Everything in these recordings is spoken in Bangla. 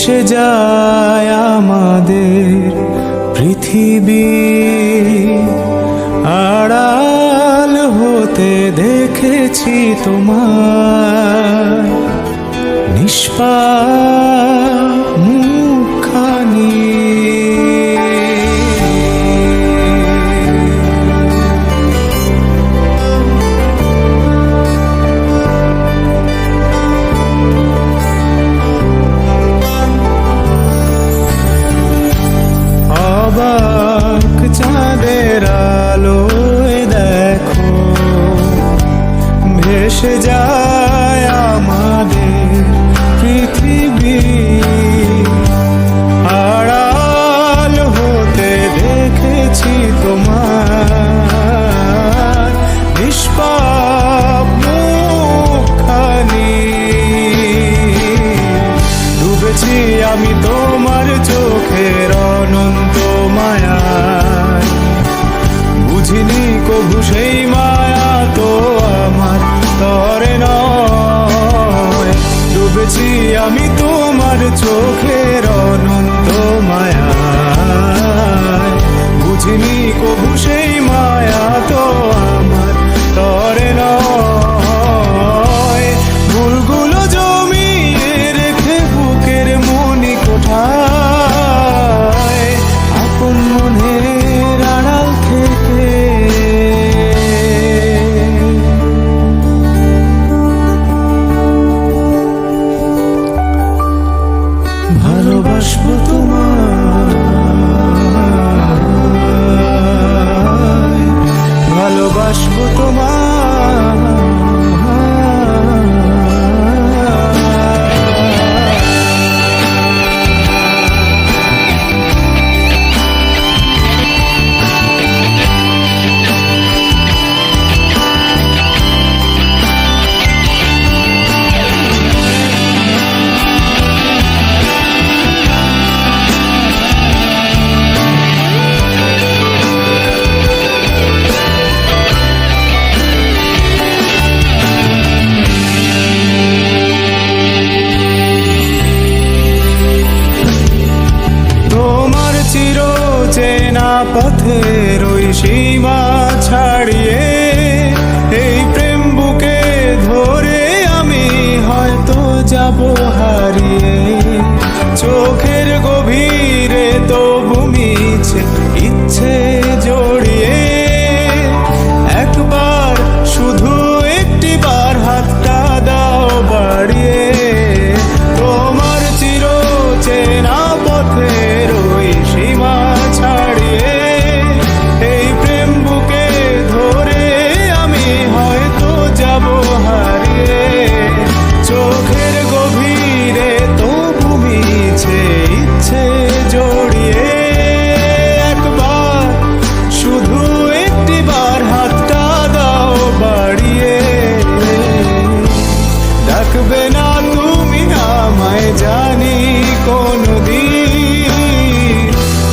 ভেসে যায় আমাদের পৃথিবী, আড়াল হতে দেখেছি তোমার নিষ্পাপ মুখখানি। অবাক চাঁদের আলোয় দেখো ভেসে যায় আমাদের পৃথিবী, আড়াল হতে দেখেছি তোমার নিষ্পাপ মুখখানি। ডুবেছি আমি তোমার চোখের অনন্ত মায়ায়, বুঝিনি কভু সেই মায়া তো আমার তরে নয়। ডুবেছি আমি তোমার চোখের অনন্ত মায়ায়, বুঝিনি কভু সেই মায়া তো আমার তরে নয়। ভুলগুলো জমিয়ে রেখে বুকের মনি কোঠায়, আপন মনের আড়াল থেকে ভালোবাসবো তোমায়, ভালোবাসবো তোমায়। চেনা পথের ওই সীমা ছাড়িয়ে এই প্রেম বুকে ধরে আমি হয়তো যাব হারিয়ে। চোখের গভীরে তবু মিছে ইচ্ছে জড়িয়ে, একবার শুধু একটি বার হাতটা দাও বাড়িয়ে। তোমার চির চেনা পথের ওই সীমা ছাড়িয়ে এই প্রেম বুকে ধরে আমি হয়তো যাব হারিয়ে। চোখের গভীরে তবু মিছে ইচ্ছে জড়িয়ে, একবার শুধু একটি বার হাতটা দাও বাড়িয়ে। ডাকবে না তুমি আমায় জানি কোনদিন,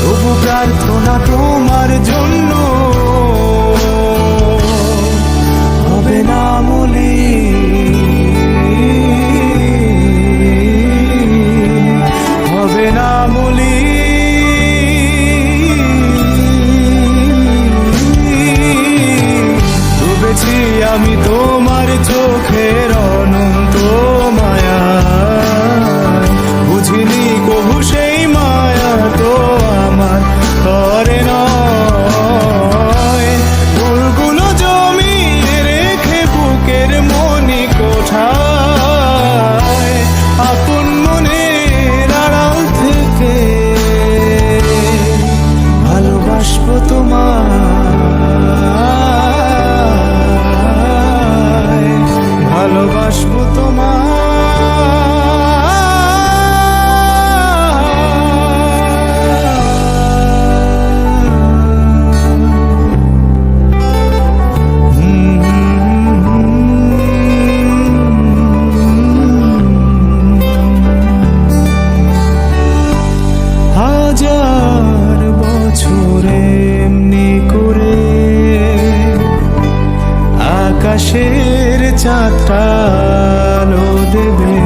তবু প্রার্থনা তোমার জন্য হবে না মলিন, হবে না মলিন। ডুবেছি আমি তোমার চোখের অনন্ত মায়ায়, বুঝিনি কভু সেই মায়া তো আমার তরে নয়। ভুলগুলো জমিয়ে রেখে বুকের মনি কোঠায়, আপন মনের আড়াল থেকে ভালোবাসবো তোমায়, ভালোবাসবো তোমায়। হাজার বছর এমনি করে আকাশের চাঁদটা আলো দেবে,